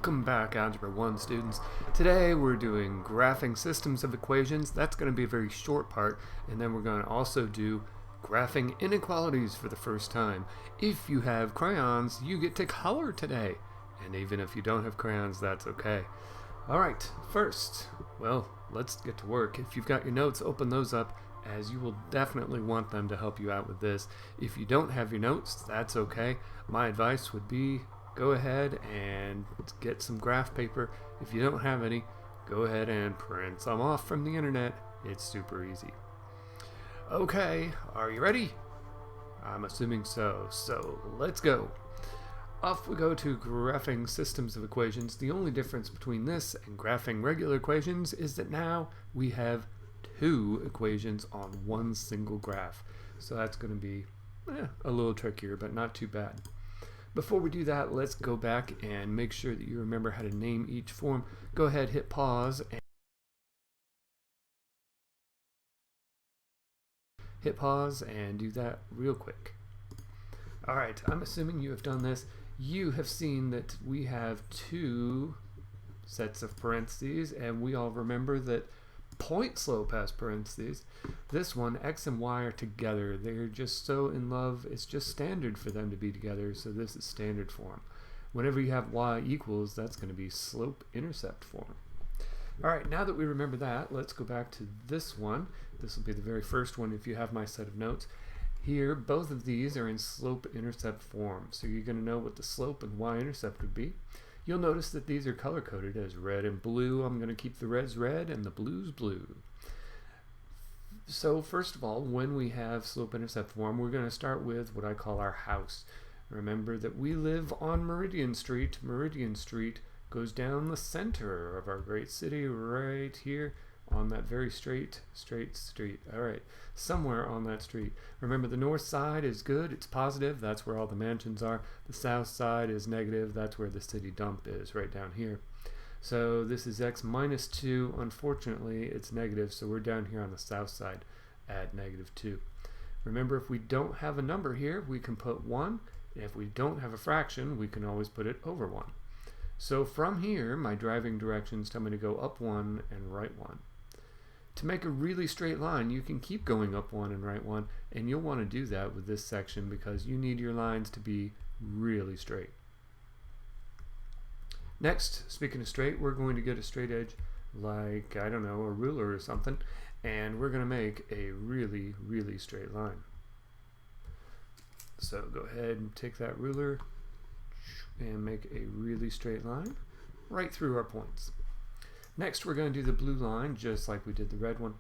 Welcome back, Algebra 1 students. Today we're doing graphing systems of equations. That's going to be a very short part, and then we're going to also do graphing inequalities for the first time. If you have crayons, you get to color today. And even if you don't have crayons, that's okay. Alright, first, well, let's get to work. If you've got your notes, open those up, as you will definitely want them to help you out with this. If you don't have your notes, that's okay. My advice would be go ahead and get some graph paper. If you don't have any, go ahead and print some off from the internet. It's super easy. Okay, are you ready? I'm assuming so. So let's go. Off we go to graphing systems of equations. The only difference between this and graphing regular equations is that now we have two equations on one single graph. So that's going to be a little trickier, but not too bad. Before we do that, let's go back and make sure that you remember how to name each form. Go ahead, hit pause, and do that real quick. Alright, I'm assuming you have done this. You have seen that we have two sets of parentheses, and we all remember that point slope has parentheses. This one, x and y are together. They're just so in love, it's just standard for them to be together, so this is standard form. Whenever you have y equals, that's going to be slope-intercept form. Alright, now that we remember that, let's go back to this one. This will be the very first one if you have my set of notes. Here, both of these are in slope-intercept form, so you're going to know what the slope and y-intercept would be. You'll notice that these are color-coded as red and blue. I'm going to keep the reds red and the blues blue. So first of all, when we have slope-intercept form, we're going to start with what I call our house. Remember that we live on Meridian Street. Meridian Street goes down the center of our great city right here on that very straight street. Alright, somewhere on that street. Remember, the north side is good, it's positive, that's where all the mansions are. The south side is negative, that's where the city dump is, right down here. So this is x minus 2. Unfortunately, it's negative, so we're down here on the south side at negative 2. Remember, if we don't have a number here, we can put 1. If we don't have a fraction, we can always put it over 1. So from here, my driving directions tell me to go up 1 and right 1. To make a really straight line, you can keep going up 1 and right 1, and you'll want to do that with this section because you need your lines to be really straight. Next, speaking of straight, we're going to get a straight edge like, I don't know, a ruler or something, and we're going to make a really, really straight line. So go ahead and take that ruler and make a really straight line right through our points. Next, we're going to do the blue line just like we did the red one.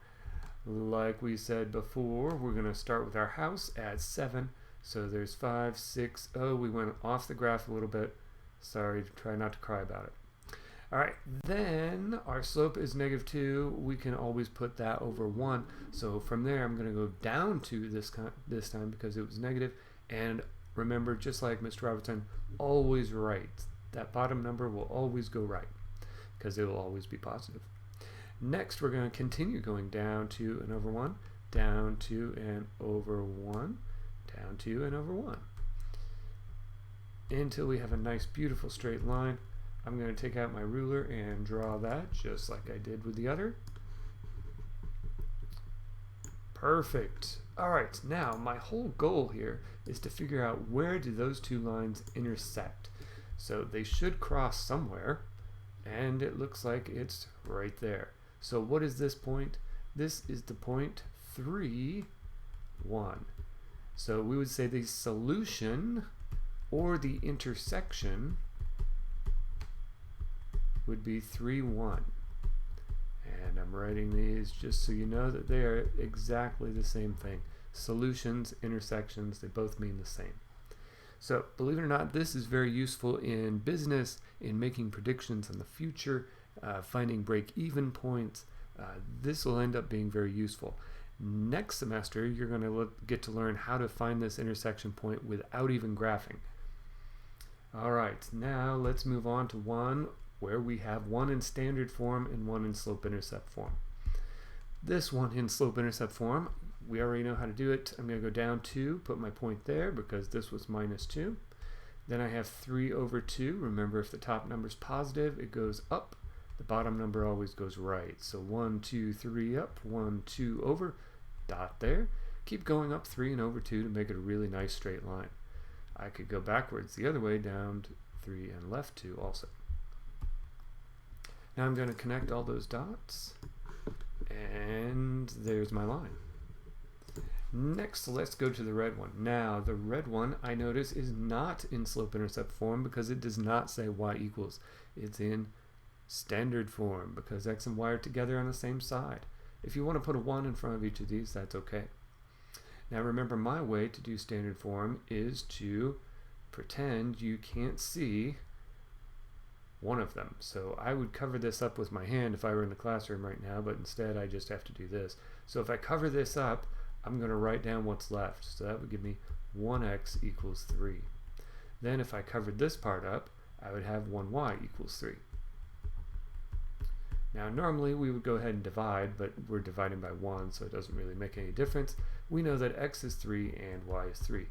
Like we said before, we're going to start with our house at 7. So there's 5, 6, we went off the graph a little bit. Sorry, try not to cry about it. Alright, then our slope is negative 2. We can always put that over 1. So from there, I'm going to go down 2 this time because it was negative. And remember, just like Mr. Robertson, always right. That bottom number will always go right, because it will always be positive. Next, we're going to continue going down 2 and over 1, down 2 and over 1, down 2 and over 1, until we have a nice, beautiful straight line. I'm going to take out my ruler and draw that just like I did with the other. Perfect. Alright, now my whole goal here is to figure out where do those two lines intersect. So they should cross somewhere, and it looks like it's right there. So what is this point? This is the point 3, 1. So we would say the solution or the intersection would be 3, 1. And I'm writing these just so you know that they are exactly the same thing. Solutions, intersections, they both mean the same. So, believe it or not, this is very useful in business, in making predictions in the future, finding break-even points. This will end up being very useful. Next semester, you're going to get to learn how to find this intersection point without even graphing. Alright, now let's move on to one where we have one in standard form and one in slope-intercept form. This one in slope-intercept form, we already know how to do it. I'm going to go down 2, put my point there because this was minus 2. Then I have 3 over 2. Remember, if the top number is positive, it goes up. The bottom number always goes right. So 1, 2, 3 up, 1, 2 over, dot there. Keep going up 3 and over 2 to make it a really nice straight line. I could go backwards the other way, down 3 and left 2 also. Now I'm going to connect all those dots, and there's my line. Next, let's go to the red one. Now, the red one, I notice, is not in slope-intercept form because it does not say y equals. It's in standard form because x and y are together on the same side. If you want to put a 1 in front of each of these, that's okay. Now remember, my way to do standard form is to pretend you can't see one of them. So I would cover this up with my hand if I were in the classroom right now, but instead I just have to do this. So if I cover this up, I'm going to write down what's left. So that would give me 1x equals 3. Then if I covered this part up, I would have 1y equals 3. Now normally we would go ahead and divide, but we're dividing by 1, so it doesn't really make any difference. We know that x is 3 and y is 3.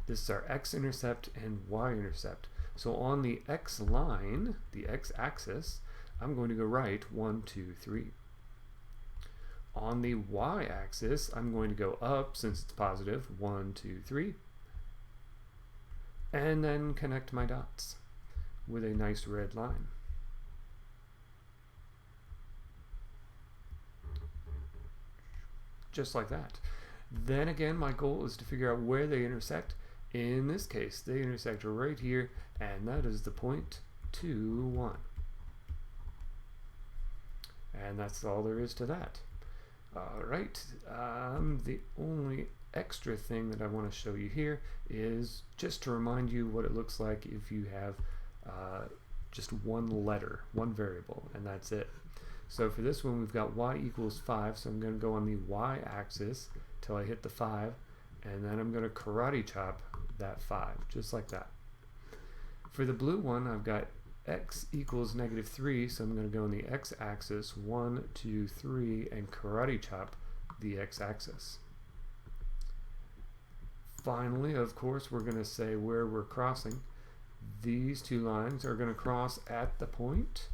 This is our x-intercept and y-intercept. So on the x line, the x-axis, I'm going to go right 1, 2, 3. On the y-axis, I'm going to go up, since it's positive, 1, 2, 3. And then connect my dots with a nice red line. Just like that. Then again, my goal is to figure out where they intersect. In this case, they intersect right here, and that is the point 2, 1. And that's all there is to that. Alright, the only extra thing that I want to show you here is just to remind you what it looks like if you have just one letter, one variable, and that's it. So for this one, we've got y equals 5, so I'm going to go on the y-axis till I hit the 5, and then I'm going to karate chop that 5, just like that. For the blue one, I've got x equals -3, so I'm going to go on the x-axis, 1, 2, 3, and karate chop the x-axis. Finally, of course, we're going to say where we're crossing. These two lines are going to cross at the point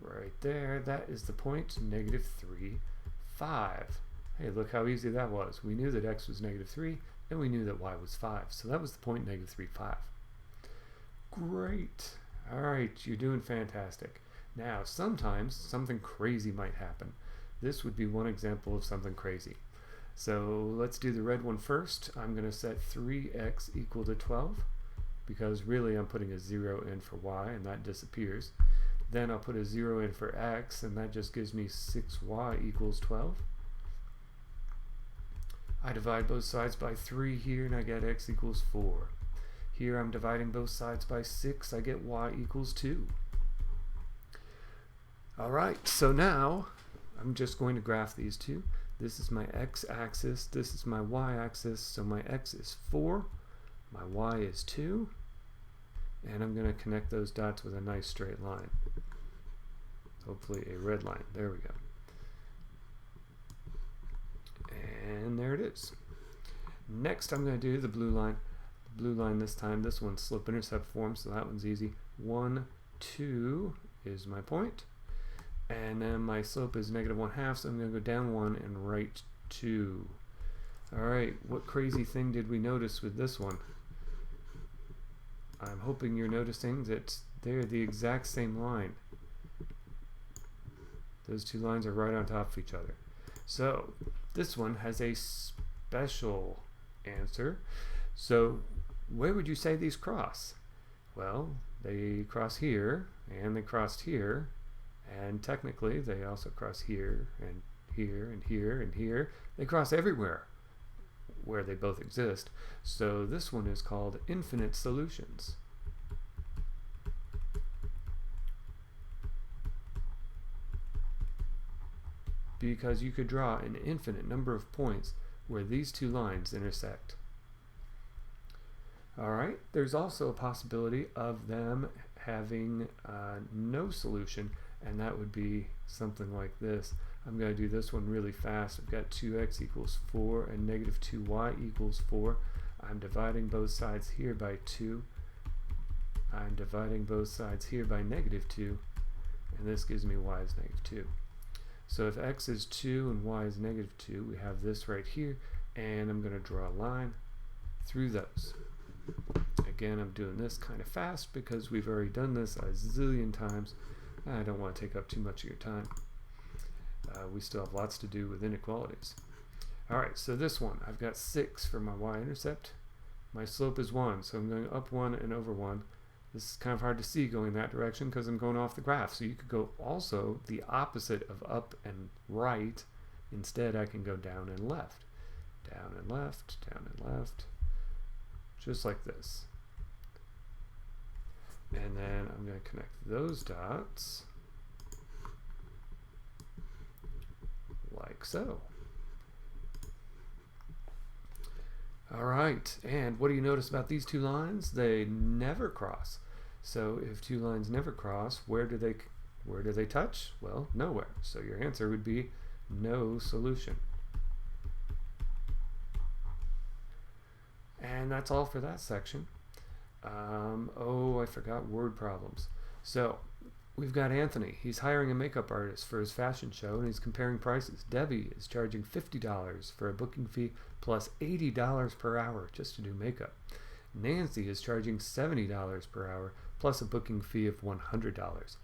right there. That is the point -3, 5. Hey, look how easy that was. We knew that x was -3, and we knew that y was 5. So that was the point -3, 5. Great. Alright, you're doing fantastic. Now, sometimes something crazy might happen. This would be one example of something crazy. So let's do the red one first. I'm going to set 3x equal to 12, because really I'm putting a 0 in for y, and that disappears. Then I'll put a 0 in for x, and that just gives me 6y equals 12. I divide both sides by 3 here, and I get x equals 4. Here I'm dividing both sides by 6, I get y equals 2. Alright, so now I'm just going to graph these two. This is my x-axis, this is my y-axis, so my x is 4, my y is 2, and I'm going to connect those dots with a nice straight line. Hopefully a red line. There we go. And there it is. Next I'm going to do the blue line. Blue line this time. This one's slope-intercept form, so that one's easy. 1, 2 is my point. And then my slope is -1/2, so I'm going to go down 1 and right 2. Alright, what crazy thing did we notice with this one? I'm hoping you're noticing that they're the exact same line. Those two lines are right on top of each other. So, this one has a special answer. So, where would you say these cross? Well, they cross here, and they crossed here, and technically they also cross here, and here, and here, and here. They cross everywhere where they both exist. So this one is called infinite solutions. Because you could draw an infinite number of points where these two lines intersect. Alright, there's also a possibility of them having no solution, and that would be something like this. I'm going to do this one really fast. I've got 2x equals 4 and -2y equals 4. I'm dividing both sides here by 2. I'm dividing both sides here by -2, and this gives me y is -2. So if x is 2 and y is -2, we have this right here, and I'm going to draw a line through those. Again, I'm doing this kind of fast because we've already done this a zillion times. I don't want to take up too much of your time. We still have lots to do with inequalities. Alright, so this one, I've got 6 for my y-intercept. My slope is 1, so I'm going up 1 and over 1. This is kind of hard to see going that direction because I'm going off the graph. So you could go also the opposite of up and right. Instead, I can go down and left. Down and left, down and left. Just like this. And then I'm going to connect those dots like so. Alright, and what do you notice about these two lines? They never cross. So if two lines never cross, where do they touch? Well, nowhere. So your answer would be no solution. And that's all for that section. Oh, I forgot word problems. So we've got Anthony. He's hiring a makeup artist for his fashion show, and he's comparing prices. Debbie is charging $50 for a booking fee plus $80 per hour just to do makeup. Nancy is charging $70 per hour plus a booking fee of $100.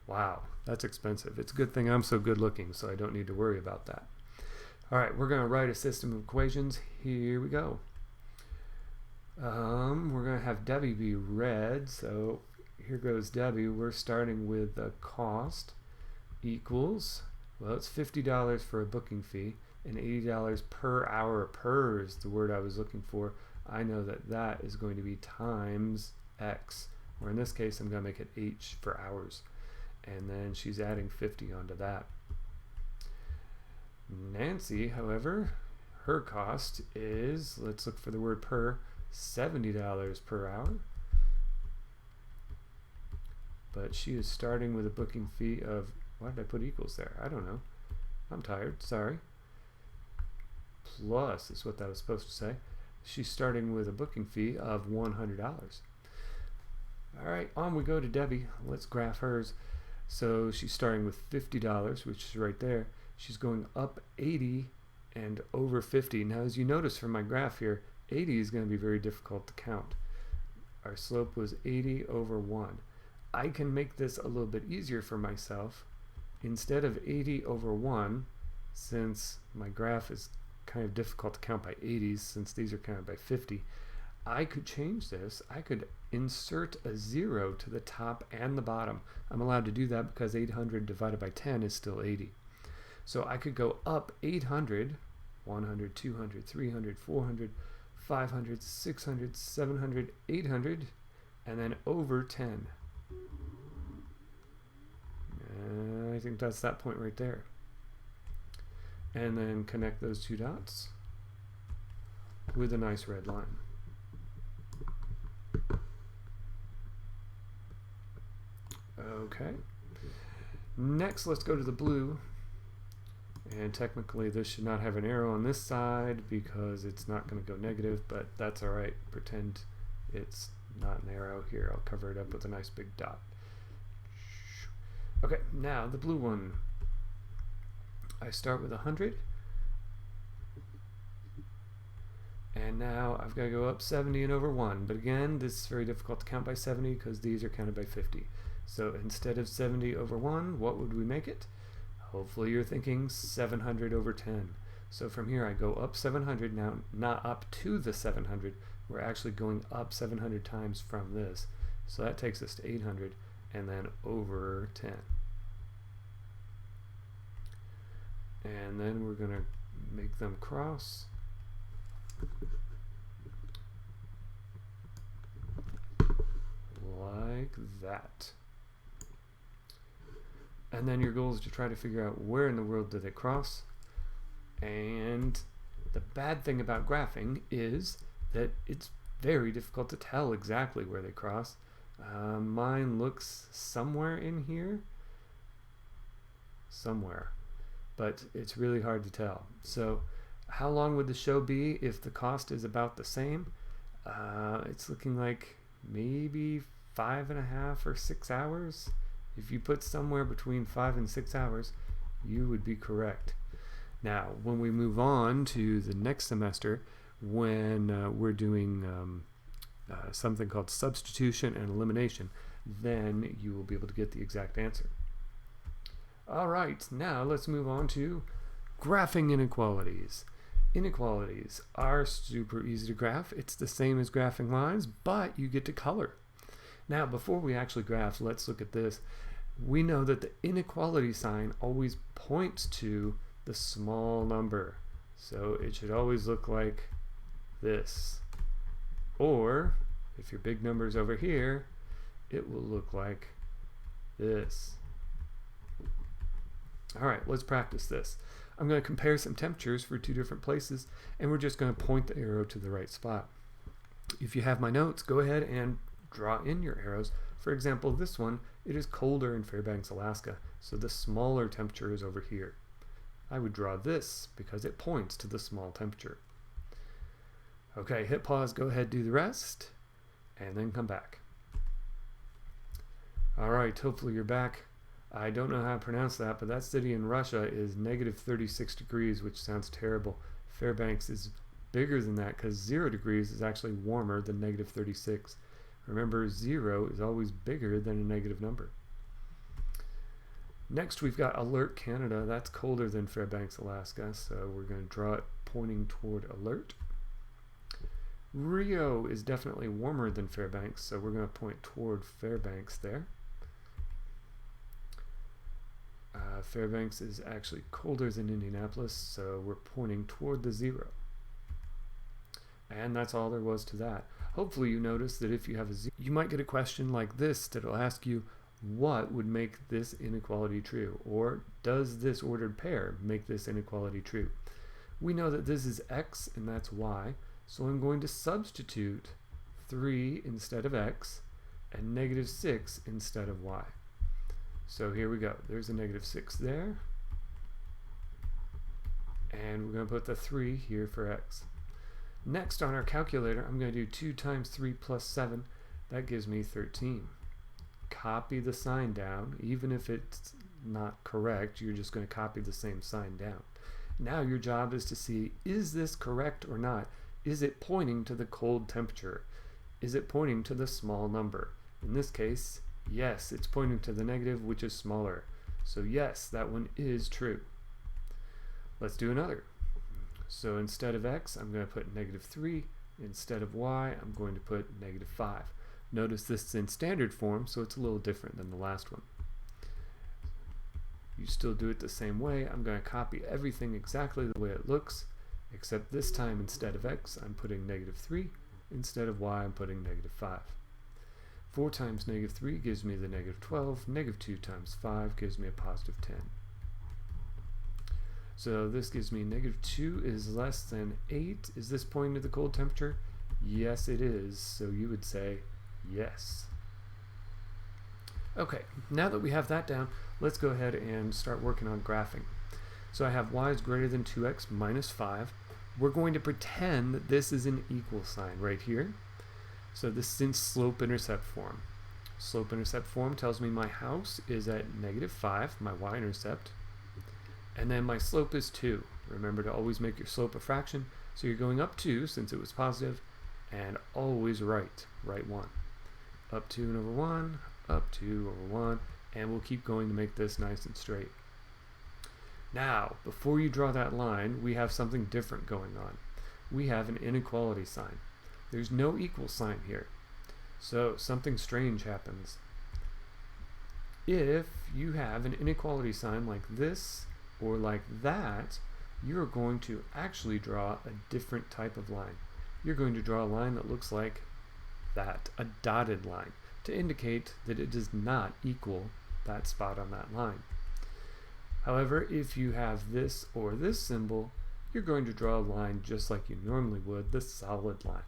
Wow, that's expensive. It's a good thing I'm so good looking, so I don't need to worry about that. All right, we're going to write a system of equations. Here we go. We're going to have Debbie be red, so here goes Debbie. We're starting with the cost equals, well, it's $50 for a booking fee and $80 per hour. Per is the word I was looking for. I know that that is going to be times x, or in this case I'm going to make it h for hours, and then she's adding 50 onto that. Nancy, however, her cost is, let's look for the word per, $70 per hour, but she is starting with a booking fee of, why did I put equals there? I don't know. I'm tired, sorry. Plus is what that was supposed to say. She's starting with a booking fee of $100. Alright, on we go to Debbie. Let's graph hers. So she's starting with $50, which is right there. She's going up 80 and over 50. Now as you notice from my graph here, 80 is going to be very difficult to count. Our slope was 80 over 1. I can make this a little bit easier for myself. Instead of 80 over 1, since my graph is kind of difficult to count by 80s, since these are counted by 50, I could change this. I could insert a 0 to the top and the bottom. I'm allowed to do that because 800 divided by 10 is still 80. So I could go up 800, 100, 200, 300, 400, 500, 600, 700, 800, and then over 10. I think that's that point right there. And then connect those two dots with a nice red line. Okay. Next, let's go to the blue. And technically this should not have an arrow on this side because it's not going to go negative, but that's alright. Pretend it's not an arrow here. I'll cover it up with a nice big dot. Okay, now the blue one. I start with 100. And now I've got to go up 70 and over 1. But again, this is very difficult to count by 70 because these are counted by 50. So instead of 70 over 1, what would we make it? Hopefully you're thinking 700 over 10. So from here I go up 700, now not up to the 700, we're actually going up 700 times from this. So that takes us to 800 and then over 10. And then we're going to make them cross. Like that. And then your goal is to try to figure out where in the world do they cross. And the bad thing about graphing is that it's very difficult to tell exactly where they cross. Mine looks somewhere in here. Somewhere. But it's really hard to tell. So how long would the show be if the cost is about the same? It's looking like maybe 5.5 or 6 hours. If you put somewhere between 5 and 6 hours, you would be correct. Now, when we move on to the next semester, when we're doing something called substitution and elimination, then you will be able to get the exact answer. All right, now let's move on to graphing inequalities. Inequalities are super easy to graph. It's the same as graphing lines, but you get to color. Now, before we actually graph, let's look at this. We know that the inequality sign always points to the small number. So it should always look like this. Or, if your big number is over here, it will look like this. All right, let's practice this. I'm going to compare some temperatures for two different places, and we're just going to point the arrow to the right spot. If you have my notes, go ahead and draw in your arrows. For example, this one, it is colder in Fairbanks, Alaska, so the smaller temperature is over here. I would draw this because it points to the small temperature. Okay, hit pause, go ahead, do the rest, and then come back. All right, hopefully you're back. I don't know how to pronounce that, but that city in Russia is negative 36 degrees, which sounds terrible. Fairbanks is bigger than that because 0 degrees is actually warmer than negative 36. Remember, 0 is always bigger than a negative number. Next, we've got Alert, Canada. That's colder than Fairbanks, Alaska, so we're going to draw it pointing toward Alert. Rio is definitely warmer than Fairbanks, so we're going to point toward Fairbanks there. Fairbanks is actually colder than Indianapolis, so we're pointing toward the 0. And that's all there was to that. Hopefully you notice that if you have a 0, you might get a question like this that'll ask you, what would make this inequality true? Or does this ordered pair make this inequality true? We know that this is x and that's y, so I'm going to substitute 3 instead of x and negative 6 instead of y. So here we go. There's a negative 6 there. And we're going to put the 3 here for x. Next on our calculator, I'm going to do 2 times 3 plus 7. That gives me 13. Copy the sign down. Even if it's not correct, you're just going to copy the same sign down. Now your job is to see, is this correct or not? Is it pointing to the cold temperature? Is it pointing to the small number? In this case, yes, it's pointing to the negative, which is smaller. So yes, that one is true. Let's do another. So instead of x, I'm going to put negative 3. Instead of y, I'm going to put negative 5. Notice this is in standard form, so it's a little different than the last one. You still do it the same way. I'm going to copy everything exactly the way it looks, except this time instead of x, I'm putting negative 3. Instead of y, I'm putting negative 5. 4 times negative 3 gives me the negative 12. Negative 2 times 5 gives me a positive 10. So this gives me negative 2 is less than 8. Is this pointing to the cold temperature? Yes, it is. So you would say yes. Okay, now that we have that down, let's go ahead and start working on graphing. So I have y is greater than 2x minus 5. We're going to pretend that this is an equal sign right here. So this is in slope-intercept form. Slope-intercept form tells me my house is at negative 5, my y-intercept, and then my slope is 2. Remember to always make your slope a fraction, so you're going up 2 since it was positive, and always right 1. Up 2 and over 1, up 2 over 1, and we'll keep going to make this nice and straight. Now, before you draw that line, we have something different going on. We have an inequality sign. There's no equal sign here. So something strange happens. If you have an inequality sign like this or like that, you're going to actually draw a different type of line. You're going to draw a line that looks like that, a dotted line, to indicate that it does not equal that spot on that line. However, if you have this or this symbol, you're going to draw a line just like you normally would, the solid line.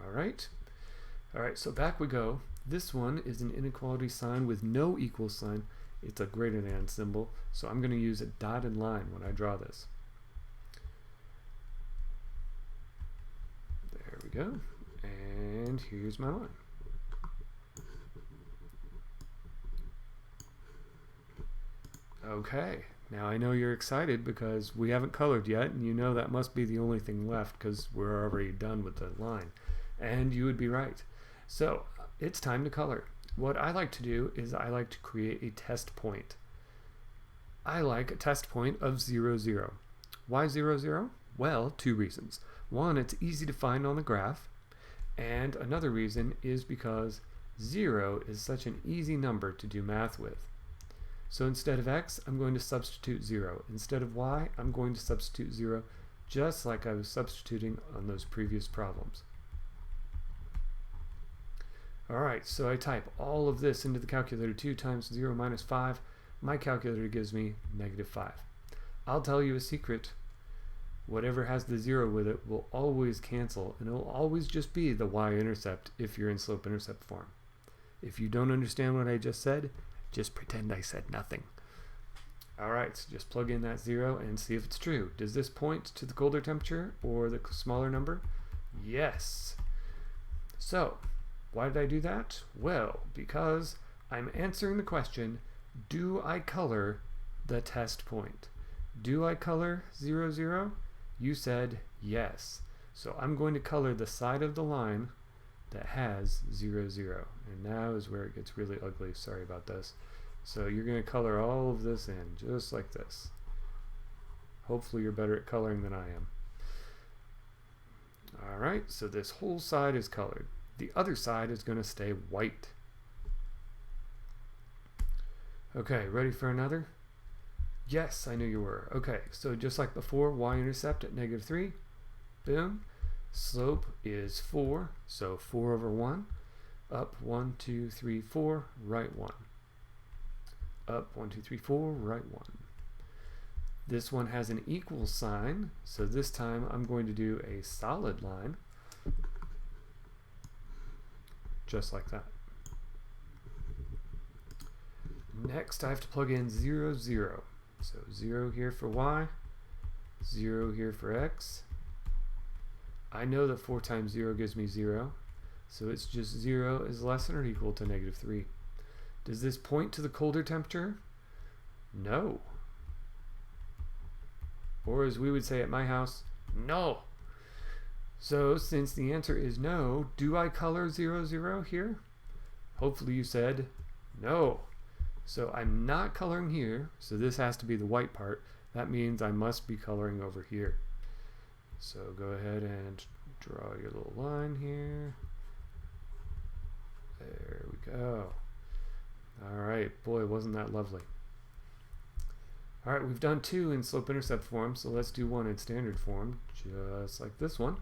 Alright, so back we go. This one is an inequality sign with no equal sign. It's a greater than symbol, so I'm going to use a dotted line when I draw this. There we we go. And here's my line. Okay, now I know you're excited because we haven't colored yet, and you know that must be the only thing left because we're already done with the line. And you would be right. So it's time to color. What I like to do is I like to create a test point. I like a test point of 0, 0. Why 0, 0? Well, two reasons. One, it's easy to find on the graph, and another reason is because 0 is such an easy number to do math with. So instead of x, I'm going to substitute 0. Instead of y, I'm going to substitute 0, just like I was substituting on those previous problems. Alright, so I type all of this into the calculator. 2 times 0 minus 5. My calculator gives me -5. I'll tell you a secret. Whatever has the 0 with it will always cancel, and it will always just be the y-intercept if you're in slope-intercept form. If you don't understand what I just said, just pretend I said nothing. Alright, so just plug in that 0 and see if it's true. Does this point to the colder temperature or the smaller number? Yes. So, why did I do that? Well, because I'm answering the question, do I color the test point? Do I color 0, 0? You said yes. So I'm going to color the side of the line that has 0, 0. And now is where it gets really ugly. Sorry about this. So you're going to color all of this in, just like this. Hopefully you're better at coloring than I am. Alright, so this whole side is colored. The other side is going to stay white. Okay, ready for another? Yes, I knew you were. Okay, so just like before, y-intercept at -3. Boom. Slope is 4, so 4 over 1. Up 1, 2, 3, 4, right 1. Up 1, 2, 3, 4, right 1. This one has an equal sign, so this time I'm going to do a solid line. Just like that. Next, I have to plug in 0, 0. So 0 here for y, 0 here for x. I know that 4 times 0 gives me 0, so it's just 0 is less than or equal to -3. Does this point to the colder temperature? No. Or as we would say at my house, no. So since the answer is no, do I color 0, 0 here? Hopefully you said no. So I'm not coloring here, so this has to be the white part. That means I must be coloring over here. So go ahead and draw your little line here. There we go. Alright, boy, wasn't that lovely. Alright, we've done 2 in slope-intercept form, so let's do 1 in standard form, just like this one.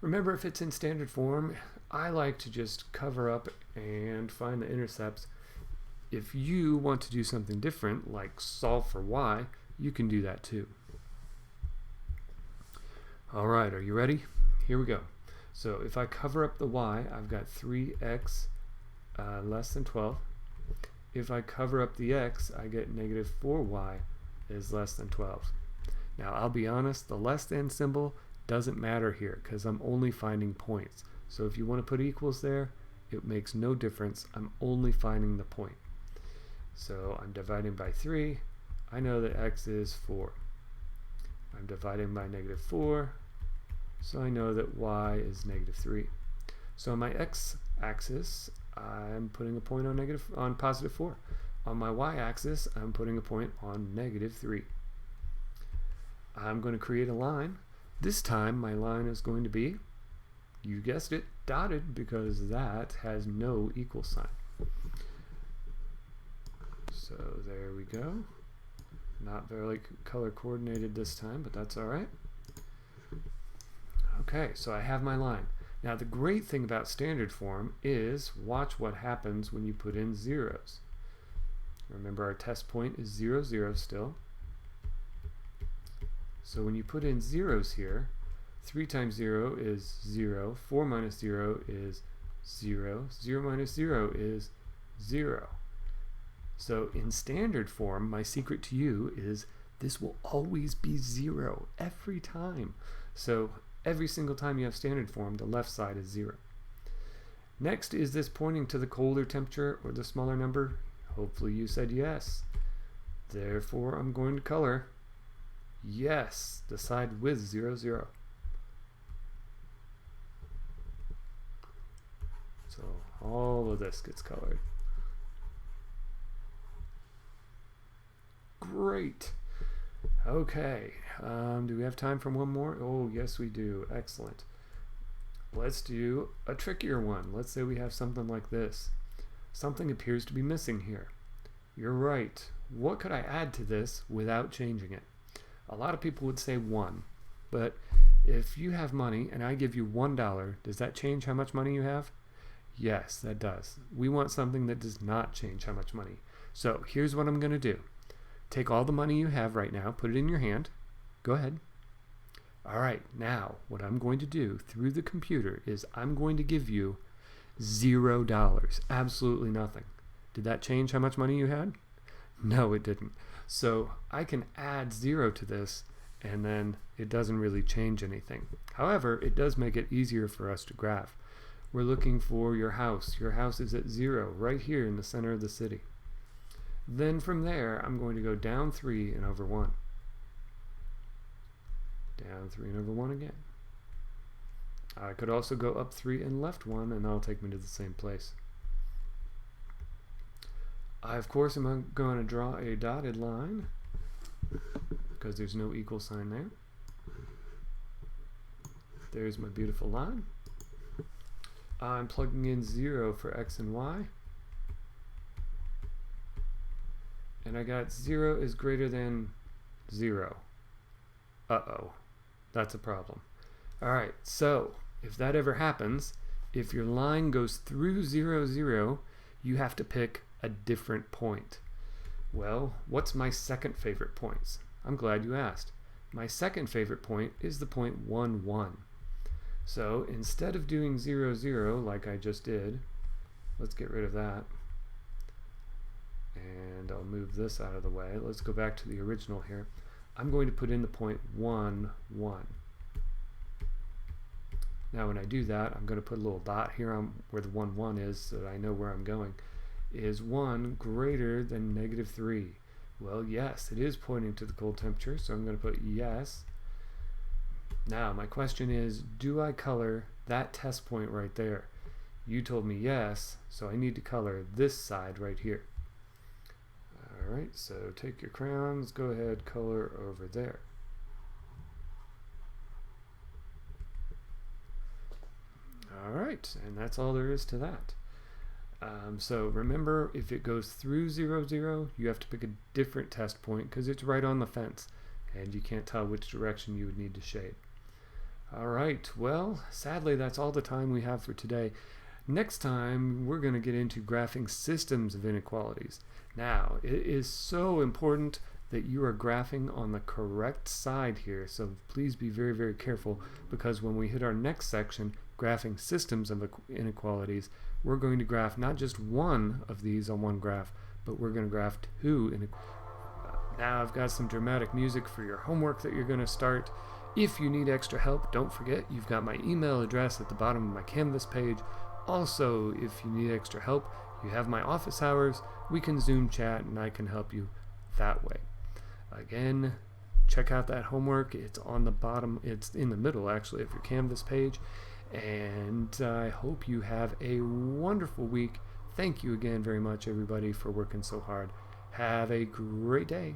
Remember, if it's in standard form, I like to just cover up and find the intercepts. If you want to do something different, like solve for y, you can do that too. Alright, are you ready? Here we go. So if I cover up the y, I've got 3x less than 12. If I cover up the x, I get -4y is less than 12. Now I'll be honest, the less than symbol doesn't matter here because I'm only finding points. So if you want to put equals there, it makes no difference. I'm only finding the point. So I'm dividing by 3. I know that x is 4. I'm dividing by -4. So I know that y is -3. So on my x-axis, I'm putting a point on +4. On my y-axis, I'm putting a point on -3. I'm going to create a line. This time my line is going to be, you guessed it, dotted, because that has no equal sign. So there we go. Not very color coordinated this time, but that's alright. Okay, so I have my line. Now the great thing about standard form is watch what happens when you put in zeros. Remember our test point is 0, 0 still. So when you put in zeros here, 3 times 0 is 0, 4 minus 0 is 0, 0 minus 0 is 0. So in standard form, my secret to you is this will always be 0 every time. So Every single time you have standard form, the left side is 0. Next, is this pointing to the colder temperature or the smaller number? Hopefully you said yes. Therefore, I'm going to color yes, the side with 0, 0. So all of this gets colored. Great. Okay, do we have time for one more? Oh, yes we do. Excellent. Let's do a trickier one. Let's say we have something like this. Something appears to be missing here. You're right. What could I add to this without changing it? A lot of people would say 1, but if you have money and I give you $1, does that change how much money you have? Yes, that does. We want something that does not change how much money. So here's what I'm going to do. Take all the money you have right now, put it in your hand. Go ahead. All right, now what I'm going to do through the computer is I'm going to give you $0. Absolutely nothing. Did that change how much money you had? No, it didn't. So I can add 0 to this, and then it doesn't really change anything. However, it does make it easier for us to graph. We're looking for your house. Your house is at 0 right here in the center of the city. Then from there, I'm going to go down 3 and over 1. Down 3 and over 1 again. I could also go up 3 and left 1, and that'll take me to the same place. I, of course, am going to draw a dotted line because there's no equal sign there. There's my beautiful line. I'm plugging in 0 for x and y. And I got 0 is greater than 0. Uh-oh. That's a problem. Alright, so if that ever happens, if your line goes through 0, 0, you have to pick a different point. Well, what's my second favorite points? I'm glad you asked. My second favorite point is the point 1, 1. So instead of doing 0, 0 like I just did, let's get rid of that. And I'll move this out of the way. Let's go back to the original here. I'm going to put in the point 1, 1. Now when I do that, I'm going to put a little dot here on where the 1, 1 is so that I know where I'm going. Is 1 greater than negative 3? Well, yes, it is pointing to the cold temperature, so I'm going to put yes. Now, my question is, do I color that test point right there? You told me yes, so I need to color this side right here. Alright, so take your crayons, go ahead, color over there. Alright, and that's all there is to that. So remember, if it goes through 0, 0, you have to pick a different test point because it's right on the fence and you can't tell which direction you would need to shade. Alright, well, sadly that's all the time we have for today. Next time we're going to get into graphing systems of inequalities. Now, it is so important that you are graphing on the correct side here, so please be very, very careful because when we hit our next section, graphing systems of inequalities, we're going to graph not just one of these on one graph, but we're going to graph 2 inequalities. Now I've got some dramatic music for your homework that you're going to start. If you need extra help, don't forget you've got my email address at the bottom of my Canvas page. Also, if you need extra help, you have my office hours. We can Zoom chat and I can help you that way. Again, check out that homework. It's on the bottom, it's in the middle actually of your Canvas page. And I hope you have a wonderful week. Thank you again very much, everybody, for working so hard. Have a great day.